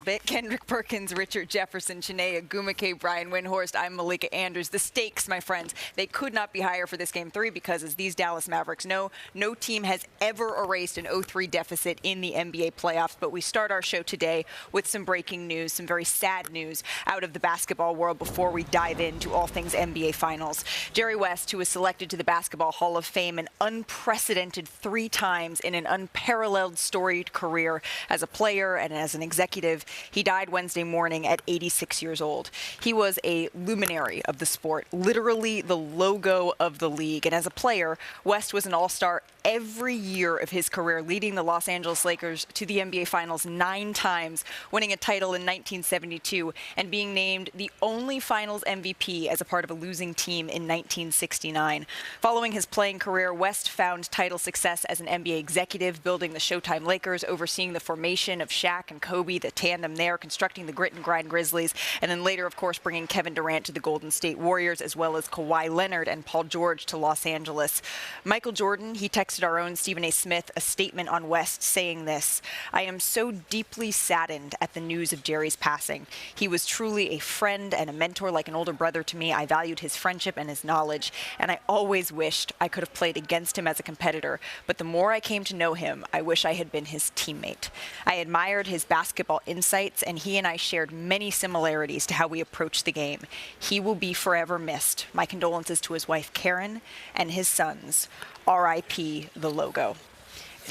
Kendrick Perkins, Richard Jefferson, Chiney Agumake, Brian Windhorst. I'm Malika Andrews. The stakes, my friends, they could not be higher for this Game 3 because, as these Dallas Mavericks know, no team has ever erased an 0-3 deficit in the NBA playoffs. But we start our show today with some breaking news, some very sad news out of the basketball world before we dive into all things NBA Finals. Jerry West, who was selected to the Basketball Hall of Fame an unprecedented 3 times in an unparalleled storied career as a player and as an executive, he died Wednesday morning at 86 years old. He was a luminary of the sport, literally the logo of the league. And as a player, West was an all-star every year of his career, leading the Los Angeles Lakers to the NBA Finals 9 times, winning a title in 1972, and being named the only Finals MVP as a part of a losing team in 1969. Following his playing career, West found title success as an NBA executive, building the Showtime Lakers, overseeing the formation of Shaq and Kobe, the tandem there, constructing the grit and grind Grizzlies, and then later, of course, bringing Kevin Durant to the Golden State Warriors, as well as Kawhi Leonard and Paul George to Los Angeles. Michael Jordan, he texted our own Stephen A. Smith a statement on West saying this: "I am so deeply saddened at the news of Jerry's passing. He was truly a friend and a mentor, like an older brother to me. I valued his friendship and his knowledge, and I always wished I could have played against him as a competitor. But the more I came to know him, I wish I had been his teammate. I admired his basketball insights, and he and I shared many similarities to how we approach the game. He will be forever missed. My condolences to his wife, Karen, and his sons. R.I.P. the logo."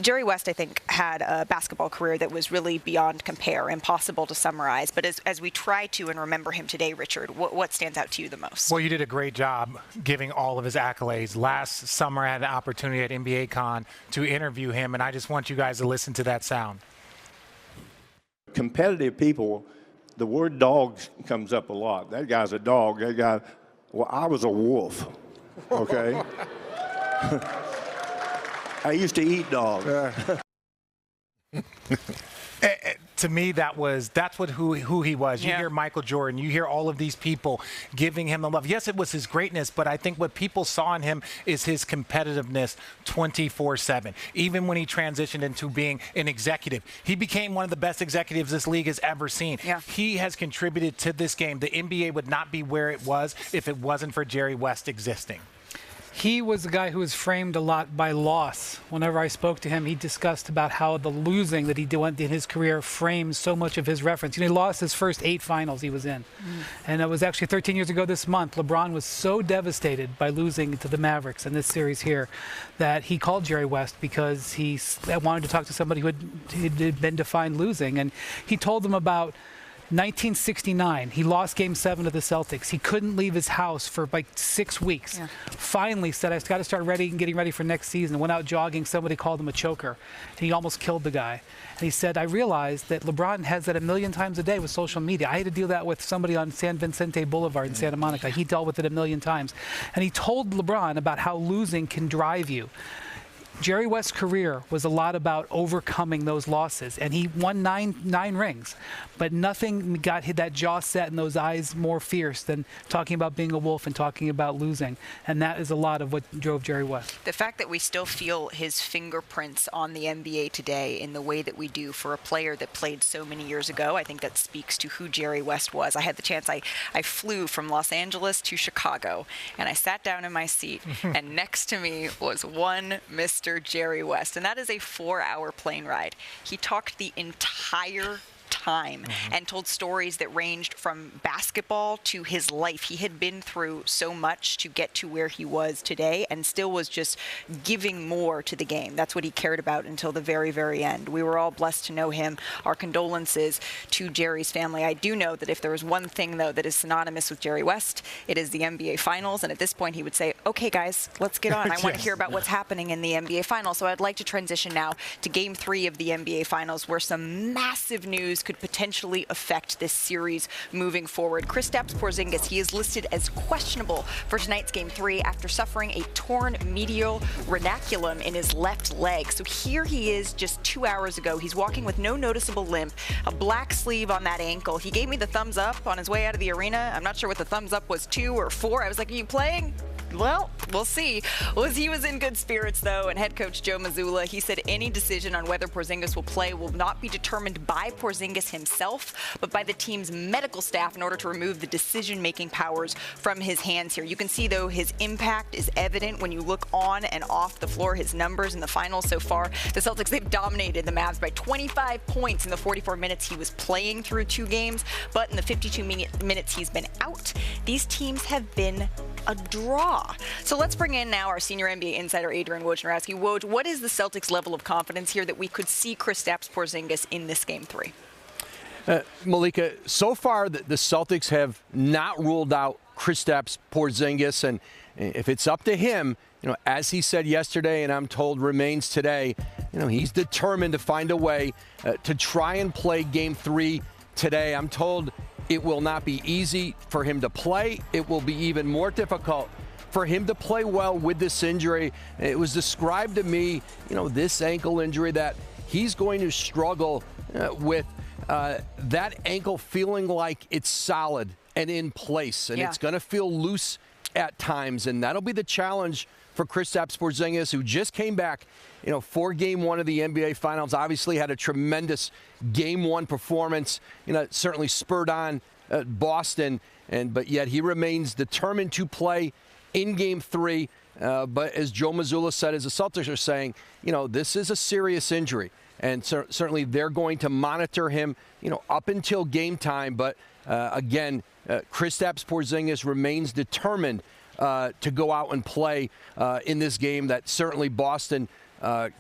Jerry West, I think, had a basketball career that was really beyond compare, impossible to summarize. But as we try to and remember him today, Richard, what stands out to you the most? Well, you did a great job giving all of his accolades. Last summer, I had the opportunity at NBA Con to interview him, and I just want you guys to listen to that sound. Competitive people, the word dog comes up a lot. That guy's a dog. That guy, well, I was a wolf, okay? I used to eat dogs. To me, that's who he was. You hear Michael Jordan, you hear all of these people giving him the love. Yes, it was his greatness, but I think what people saw in him is his competitiveness 24/7. Even when he transitioned into being an executive, he became one of the best executives this league has ever seen. Yeah. He has contributed to this game. The NBA would not be where it was if it wasn't for Jerry West existing. He was a guy who was framed a lot by loss. Whenever I spoke to him, he discussed about how the losing that he did in his career frames so much of his reference. You know, he lost his first 8 finals he was in. And it was actually 13 years ago this month. LeBron was so devastated by losing to the Mavericks in this series here that he called Jerry West because he wanted to talk to somebody who had been defined losing. And he told them about 1969, he lost Game 7 to the Celtics. He couldn't leave his house for like 6 weeks. Yeah. Finally said, I've got to start getting ready for next season. Went out jogging. Somebody called him a choker. And he almost killed the guy. And he said, I realized that LeBron has that 1,000,000 times a day with social media. I had to deal that with somebody on San Vicente Boulevard in Santa Monica. He dealt with it 1,000,000 times. And he told LeBron about how losing can drive you. Jerry West's career was a lot about overcoming those losses, and he won nine rings, but nothing got that jaw set and those eyes more fierce than talking about being a wolf and talking about losing, and that is a lot of what drove Jerry West. The fact that we still feel his fingerprints on the NBA today in the way that we do for a player that played so many years ago, I think that speaks to who Jerry West was. I had the chance, I flew from Los Angeles to Chicago, and I sat down in my seat, and next to me was one Mr. Jerry West, and that is a 4-hour plane ride. He talked the entire time and told stories that ranged from basketball to his life. He had been through so much to get to where he was today and still was just giving more to the game. That's what he cared about until the very, very end. We were all blessed to know him. Our condolences to Jerry's family. I do know that if there was one thing, though, that is synonymous with Jerry West, it is the NBA Finals. And at this point, he would say, okay, guys, let's get on. I want to hear about what's happening in the NBA Finals. So I'd like to transition now to Game 3 of the NBA Finals, where some massive news could potentially affect this series moving forward. Kristaps Porzingis, he is listed as questionable for tonight's Game 3 after suffering a torn medial ranunculum in his left leg. So here he is just 2 hours ago. He's walking with no noticeable limp, a black sleeve on that ankle. He gave me the thumbs up on his way out of the arena. I'm not sure what the thumbs up was, 2 or 4. I was like, are you playing? Well, we'll see. He was in good spirits, though, and head coach Joe Mazzulla, he said any decision on whether Porzingis will play will not be determined by Porzingis himself, but by the team's medical staff in order to remove the decision-making powers from his hands here. You can see, though, his impact is evident when you look on and off the floor. His numbers in the finals so far, the Celtics, they've dominated the Mavs by 25 points in the 44 minutes he was playing through 2 games, but in the 52 minutes he's been out, these teams have been a draw. So let's bring in now our senior NBA insider, Adrian Wojnarowski. Woj, what is the Celtics' level of confidence here that we could see Kristaps Porzingis in this Game 3? Malika, so far the Celtics have not ruled out Kristaps Porzingis, and if it's up to him, as he said yesterday, and I'm told remains today, he's determined to find a way to try and play Game 3 today. I'm told it will not be easy for him to play. It will be even more difficult for him to play well with this injury. It was described to me, this ankle injury, that he's going to struggle with that ankle feeling like it's solid and in place, and it's going to feel loose at times, and that'll be the challenge for Kristaps Porzingis, who just came back, for Game 1 of the NBA Finals. Obviously had a tremendous Game 1 performance, certainly spurred on Boston, but yet he remains determined to play in Game 3. But as Joe Mazzulla said, as the Celtics are saying, this is a serious injury, and certainly they're going to monitor him, up until game time. But again, Kristaps Porzingis remains determined to go out and play in this game that certainly Boston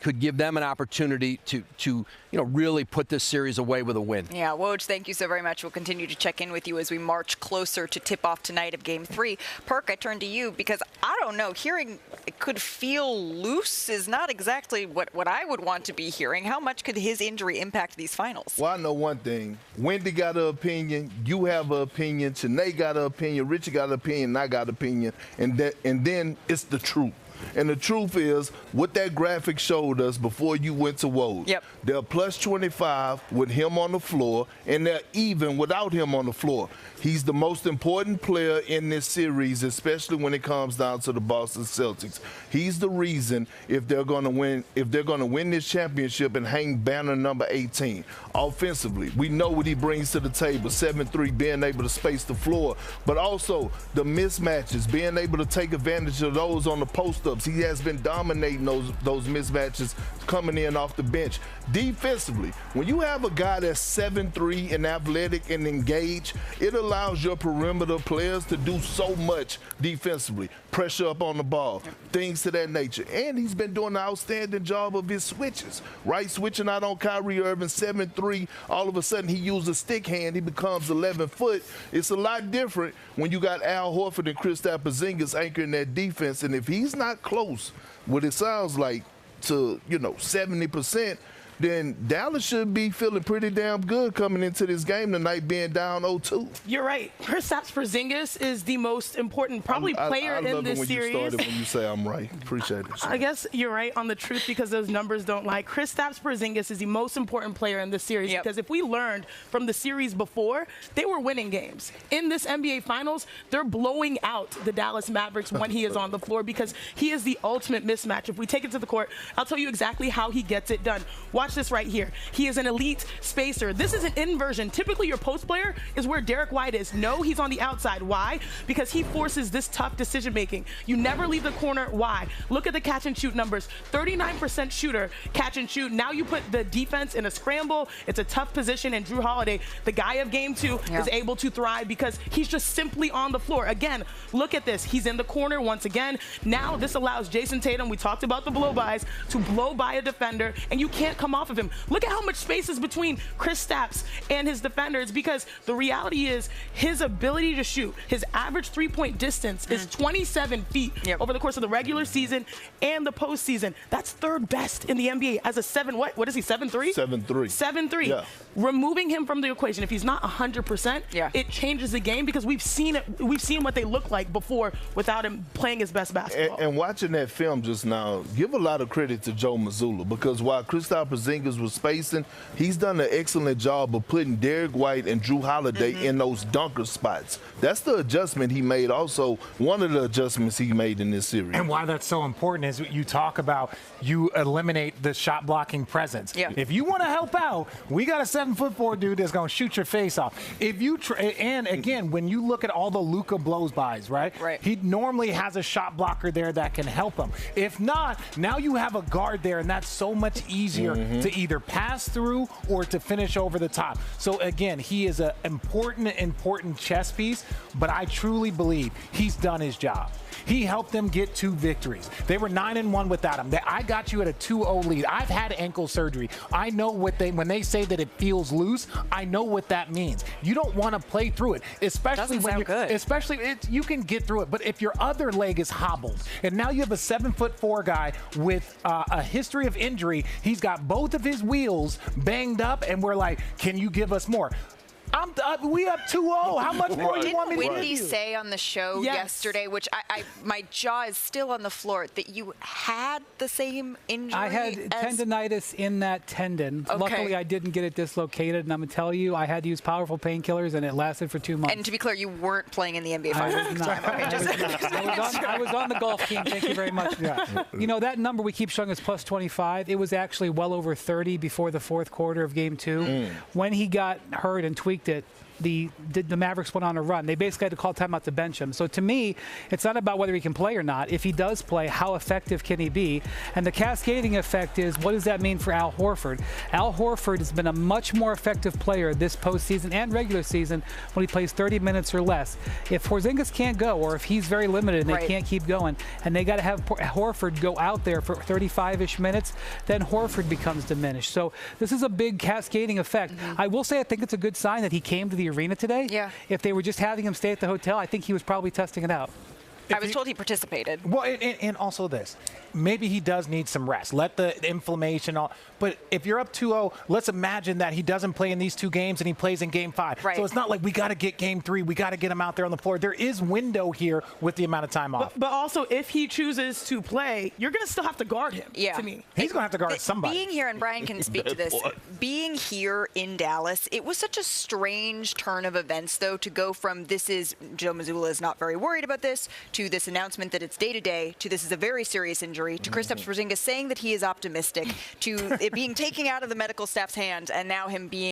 could give them an opportunity to really put this series away with a win. Yeah, Woj, thank you so very much. We'll continue to check in with you as we march closer to tip-off tonight of Game 3. Perk, I turn to you because I don't know, hearing it could feel loose is not exactly what I would want to be hearing. How much could his injury impact these finals? Well, I know one thing. Wendy got an opinion, you have an opinion, Chanae got an opinion, Richard got an opinion, and I got an opinion, and then it's the truth. And the truth is, what that graphic showed us before you went to WOJ, yep, they're plus 25 with him on the floor, and they're even without him on the floor. He's the most important player in this series, especially when it comes down to the Boston Celtics. He's the reason if they're going to win this championship and hang banner number 18. Offensively, we know what he brings to the table, 7-3, being able to space the floor, but also the mismatches, being able to take advantage of those on the post-ups. He has been dominating those mismatches coming in off the bench. Defensively, when you have a guy that's 7'3" and athletic and engaged, it allows your perimeter players to do so much defensively. Pressure up on the ball, things to that nature. And he's been doing an outstanding job of his switches, right? Switching out on Kyrie Irving, 7'3", all of a sudden he uses a stick hand, he becomes 11 foot. It's a lot different when you got Al Horford and Kristaps Porzingis anchoring that defense, and if he's not close, what it sounds like, to 70%, then Dallas should be feeling pretty damn good coming into this game tonight, being down 0-2. You're right. Kristaps Porzingis is the most important player in this series. I love it when you say I'm right. Appreciate it. I guess you're right on the truth because those numbers don't lie. Kristaps Porzingis is the most important player in this series because if we learned from the series before, they were winning games. In this NBA Finals, they're blowing out the Dallas Mavericks when he is on the floor because he is the ultimate mismatch. If we take it to the court, I'll tell you exactly how he gets it done. Watch this right here. He is an elite spacer. This is an inversion. Typically, your post player is where Derek White is. No, he's on the outside. Why? Because he forces this tough decision making. You never leave the corner. Why? Look at the catch and shoot numbers. 39% shooter, catch and shoot. Now you put the defense in a scramble. It's a tough position, and Drew Holiday, the guy of Game 2, is able to thrive because he's just simply on the floor. Again, look at this. He's in the corner once again. Now this allows Jason Tatum, we talked about the blow-bys, to blow by a defender, and you can't come off of him. Look at how much space is between Kristaps and his defenders because the reality is his ability to shoot, his average three-point distance is 27 feet over the course of the regular season and the postseason. That's third best in the NBA as a 7, what is he, 7'3"? 7'3". 7'3". Yeah. Removing him from the equation, if he's not 100%, it changes the game because we've seen what they look like before without him playing his best basketball. And watching that film just now, give a lot of credit to Joe Mazzulla because while Kristaps Porzingis was facing, he's done an excellent job of putting Derek White and Drew Holiday in those dunker spots. That's the adjustment he made. Also, one of the adjustments he made in this series. And why that's so important is you talk about you eliminate the shot blocking presence. Yeah. If you want to help out, we got a 7'4" dude that's going to shoot your face off. If you and again, when you look at all the Luka blows bys, right? He normally has a shot blocker there that can help him. If not, now you have a guard there, and that's so much easier to either pass through or to finish over the top. So again, he is an important chess piece, but I truly believe he's done his job. He helped them get 2 victories. They were 9-1 without him. I got you at a 2-0 lead. I've had ankle surgery. I know when they say that it feels loose, I know what that means. You don't want to play through it, especially when you're good. You can get through it, but if your other leg is hobbled, and now you have a 7'4" guy with a history of injury, he's got both of his wheels banged up, and we're like, can you give us more? We up 2-0. How much more do you want me to do? Wendy say on the show yesterday, which my jaw is still on the floor, that you had the same injury? I had tendonitis in that tendon. Okay. Luckily, I didn't get it dislocated, and I'm going to tell you, I had to use powerful painkillers, and it lasted for 2 months. And to be clear, you weren't playing in the NBA Finals. I was on the golf team. Thank you very much. You know, that number we keep showing is plus 25. It was actually well over 30 before the 4th quarter of Game 2. When he got hurt and tweaked it, the Mavericks went on a run. They basically had to call timeout to bench him. So to me, it's not about whether he can play or not. If he does play, how effective can he be? And the cascading effect is, what does that mean for Al Horford? Al Horford has been a much more effective player this postseason and regular season when he plays 30 minutes or less. If Porzingis can't go, or if he's very limited and they can't keep going, and they got to have Horford go out there for 35-ish minutes, then Horford becomes diminished. So this is a big cascading effect. I will say I think it's a good sign that he came to the arena today. If they were just having him stay at the hotel, I think he was probably testing it out. I was told he participated. Well, and also this. Maybe he does need some rest. Let the inflammation all. But if you're up 2-0, let's imagine that he doesn't play in these 2 games and he plays in Game 5. So it's not like we got to get Game 3. We got to get him out there on the floor. There is window here with the amount of time off. But also, if he chooses to play, you're going to still have to guard him, to me. He's going to have to guard somebody. Being here, and Brian can speak to this, being here in Dallas, it was such a strange turn of events, though, to go from Joe Mazzulla is not very worried about this, to this announcement that it's day-to-day, to this is a very serious injury, to Kristaps Porzingis saying that he is optimistic, to it being taken out of the medical staff's hands, and now him being